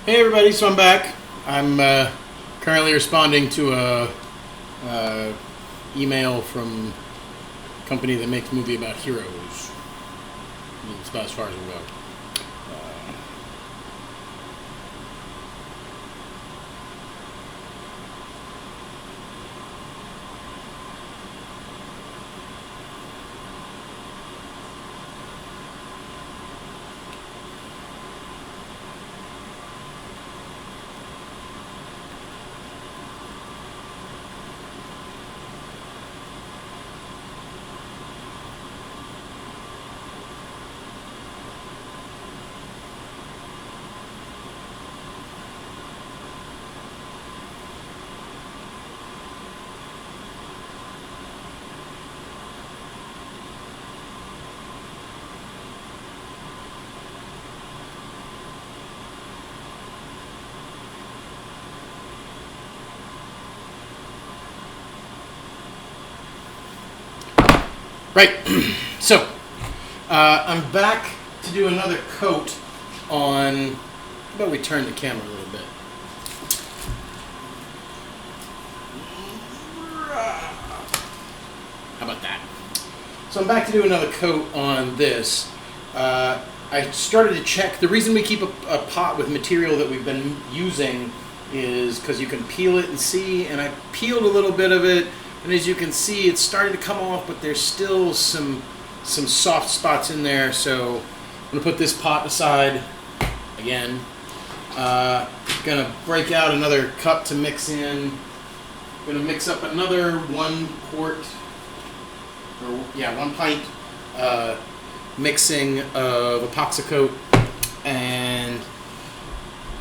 Hey everybody, so I'm back. I'm currently responding to a email from a company that makes a movie about heroes. It's about as far as we'll go. Right, so I'm back to do another coat on, how about we turn the camera a little bit. How about that? So I'm back to do another coat on this. I started to check, the reason we keep a pot with material that we've been using is because you can peel it and see, and I peeled a little bit of it. And as you can see, it's starting to come off, but there's still some soft spots in there. So I'm gonna put this pot aside again. Gonna break out another cup to mix in. Gonna mix up another 1 pint mixing of epoxy coat and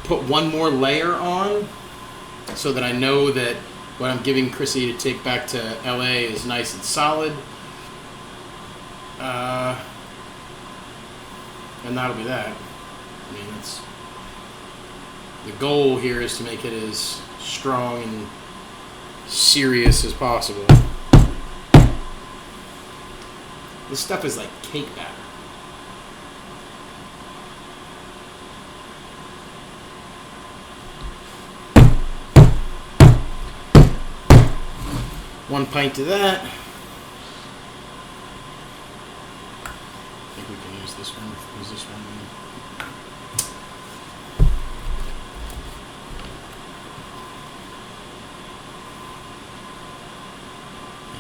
put one more layer on so that I know that what I'm giving Chrissy to take back to LA is nice and solid. And that'll be that. I mean, the goal here is to make it as strong and serious as possible. This stuff is like cake batter. One pint of that. I think we can use this one. Use this one.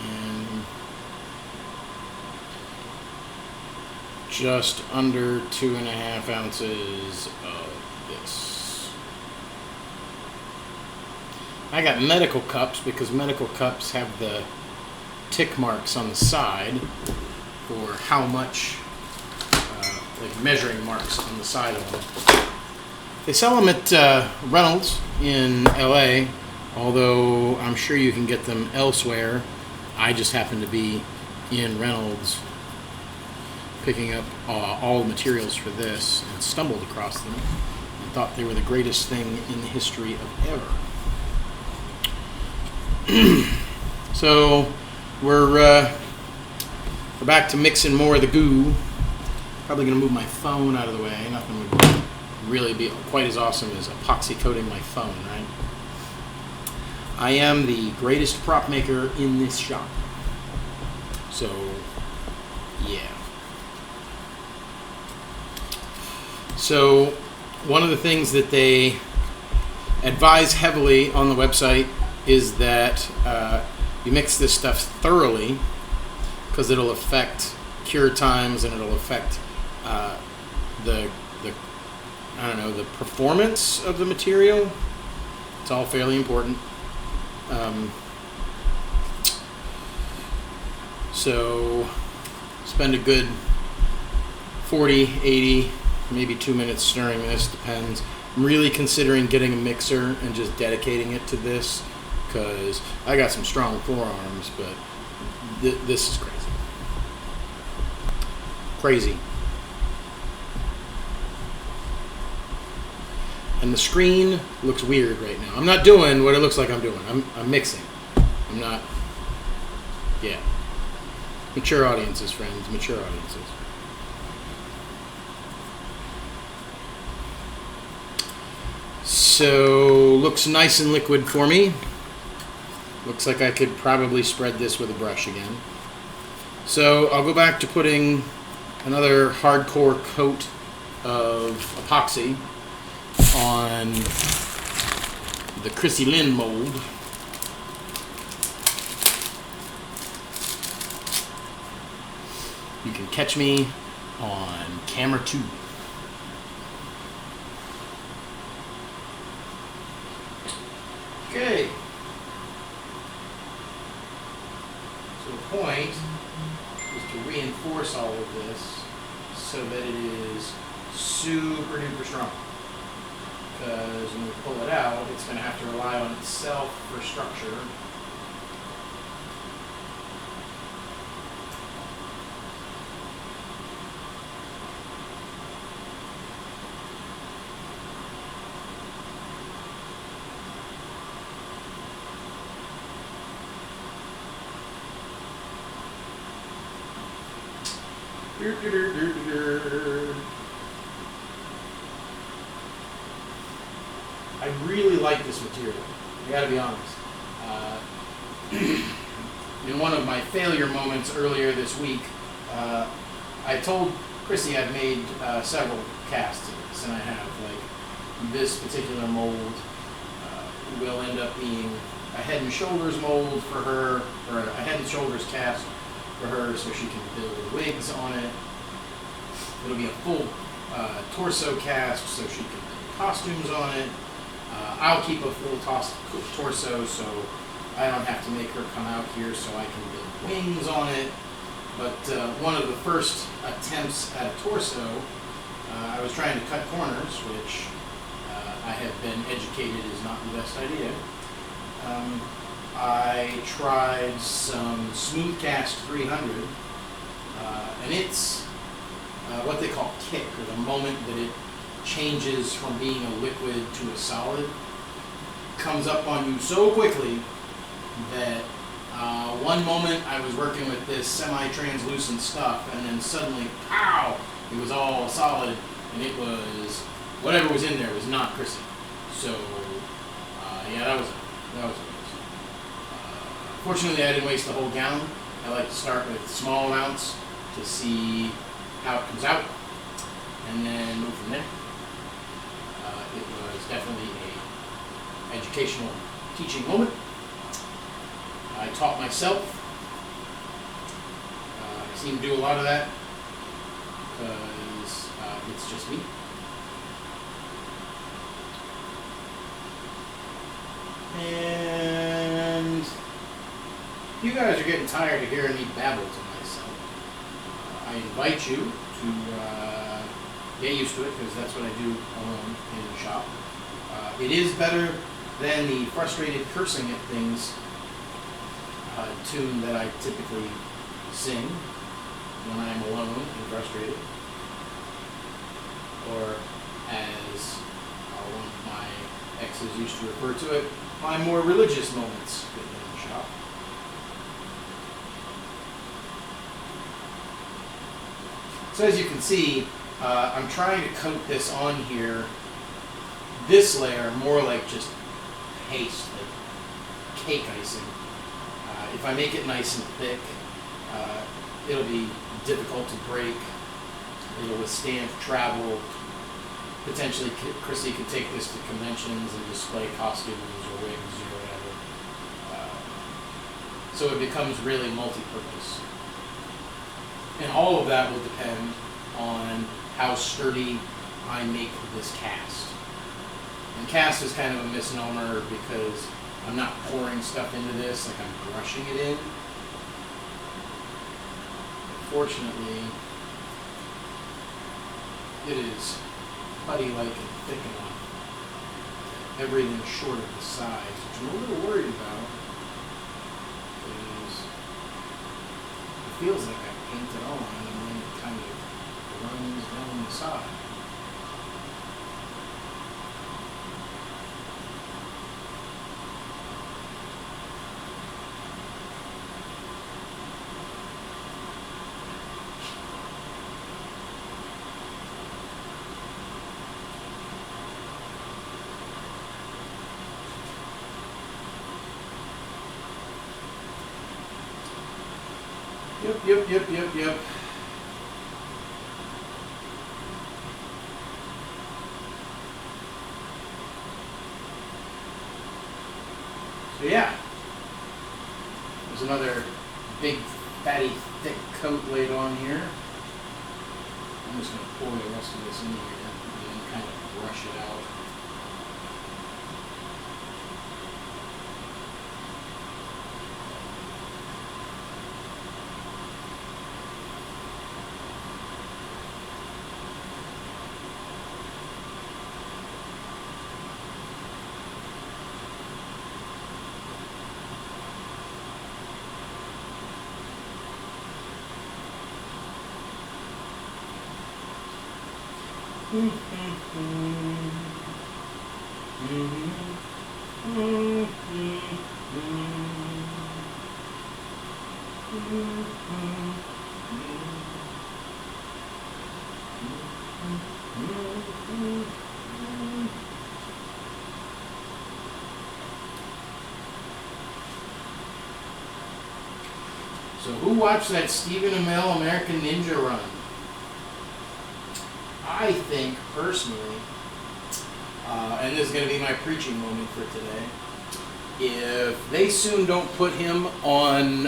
And just under 2.5 ounces of this. I got medical cups because medical cups have the tick marks on the side for how much, like measuring marks on the side of them. They sell them at Reynolds in LA, although I'm sure you can get them elsewhere. I just happen to be in Reynolds picking up all the materials for this and stumbled across them and thought they were the greatest thing in the history of ever. So we're back to mixing more of the goo. Probably gonna move my phone out of the way. Nothing would really be quite as awesome as epoxy coating my phone, right? I am the greatest prop maker in this shop. So yeah. So one of the things that they advise heavily on the website is that you mix this stuff thoroughly because it'll affect cure times and it'll affect the performance of the material. It's all fairly important. So spend a good 40, 80, maybe 2 minutes stirring this, depends. I'm really considering getting a mixer and just dedicating it to this because I got some strong forearms, but this is crazy. Crazy. And the screen looks weird right now. I'm not doing what it looks like I'm doing. I'm mixing. I'm not. Yeah. Mature audiences, friends. Mature audiences. so looks nice and liquid for me. Looks like I could probably spread this with a brush again. So I'll go back to putting another hardcore coat of epoxy on the Chrissy Lynn mold. You can catch me on camera 2. Okay. So the point is to reinforce all of this so that it is super duper strong. Because when we pull it out, it's going to have to rely on itself for structure. I really like this material. I gotta be honest. In one of my failure moments earlier this week, I told Chrissy I've made several casts of this, and I have. Like this particular mold will end up being a Head and Shoulders mold for her, or a Head and Shoulders cast for her, so she can build wigs on it. It'll be a full torso cast, so she can build costumes on it. I'll keep a full torso, so I don't have to make her come out here, so I can build wings on it. But one of the first attempts at a torso, I was trying to cut corners, which I have been educated is not the best idea. I tried some Smoothcast 300, and it's what they call kick, or the moment that it changes from being a liquid to a solid, comes up on you so quickly that one moment I was working with this semi-translucent stuff, and then suddenly, pow, it was all solid, and it was, whatever was in there was not Chrissy. So, yeah, that was it. Fortunately, I didn't waste the whole gallon. I like to start with small amounts to see how it comes out, and then move from there. It was definitely a educational teaching moment. I taught myself. I seem to do a lot of that because it's just me. And you guys are getting tired of hearing me babble to myself. I invite you to get used to it, because that's what I do alone in the shop. It is better than the frustrated cursing at things tune that I typically sing when I'm alone and frustrated. Or, as one of my exes used to refer to it, my more religious moments in the shop. So as you can see, I'm trying to coat this on here, this layer, more like just paste, like cake icing. If I make it nice and thick, it'll be difficult to break. It'll withstand travel. Potentially, Chrissy could take this to conventions and display costumes or wigs or whatever. So it becomes really multi-purpose. And all of that will depend on how sturdy I make this cast. And cast is kind of a misnomer because I'm not pouring stuff into this, like I'm brushing it in. Fortunately, it is putty-like and thick enough. Everything short of the sides, which I'm a little worried about, because it feels like I painted on and then it kind of runs down the side. Yep. So yeah, there's another big, fatty, thick coat laid on here. I'm just going to pour the rest of this in here and then kind of brush it out. So who watched that Stephen Amell American Ninja run? I think, personally, and this is going to be my preaching moment for today, if they soon don't put him on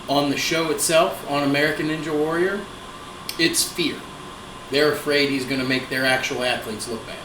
the show itself, on American Ninja Warrior, it's fear. They're afraid he's going to make their actual athletes look bad.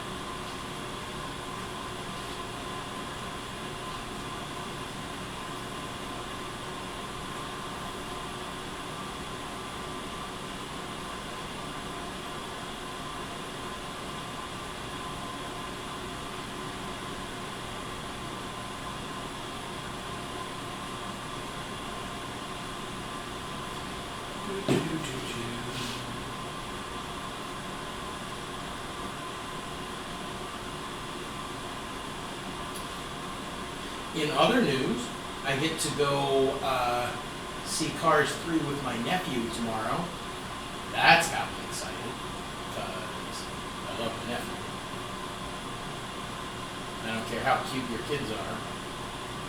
In other news, I get to go see Cars 3 with my nephew tomorrow. That's got me excited, because I love my nephew. I don't care how cute your kids are,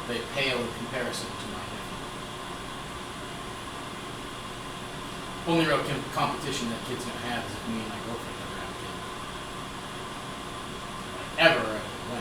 they pale in comparison to my nephew. Only real competition that kid's going to have is if me and my girlfriend ever have a kid. Like, ever, when.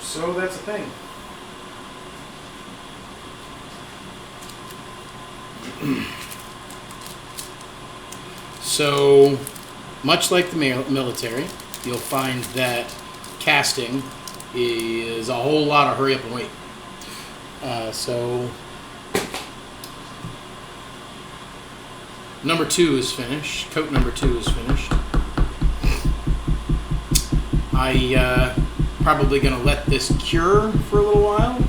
So that's the thing. So, much like the military, you'll find that casting is a whole lot of hurry up and wait. So, number 2 is finished. Coat number 2 is finished. Probably going to let this cure for a little while.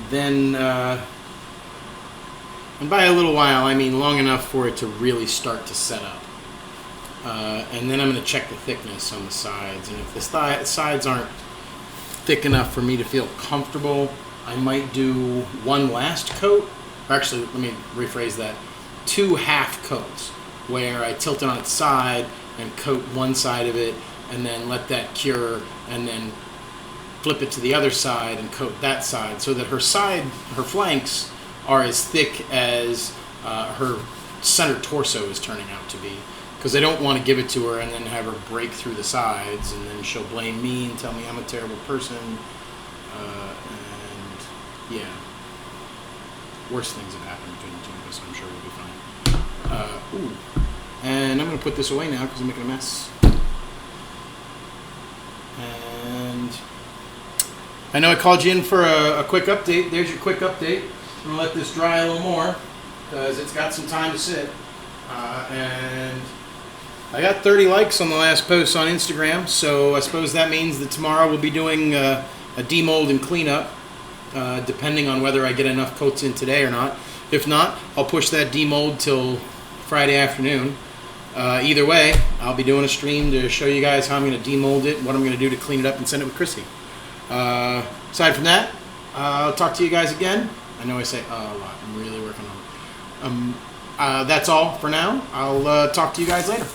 Then, and by a little while, I mean long enough for it to really start to set up. And then I'm going to check the thickness on the sides. And if the sides aren't thick enough for me to feel comfortable, I might do one last coat. Or actually, let me rephrase that. 2 half coats, where I tilt it on its side and coat one side of it, and then let that cure, and then flip it to the other side and coat that side, so that her flanks are as thick as her center torso is turning out to be. Because I don't want to give it to her and then have her break through the sides, and then she'll blame me and tell me I'm a terrible person. And yeah, worse things have happened between the two of us, so I'm sure we'll be fine. And I'm going to put this away now because I'm making a mess. And I know I called you in for a quick update. There's your quick update. I'm going to let this dry a little more because it's got some time to sit. And I got 30 likes on the last post on Instagram, so I suppose that means that tomorrow we'll be doing a demold and cleanup, depending on whether I get enough coats in today or not. If not, I'll push that demold till Friday afternoon. Either way, I'll be doing a stream to show you guys how I'm going to demold it, what I'm going to do to clean it up and send it with Chrissy. Aside from that, I'll talk to you guys again. I know I say a lot. I'm really working on it. That's all for now. I'll talk to you guys later.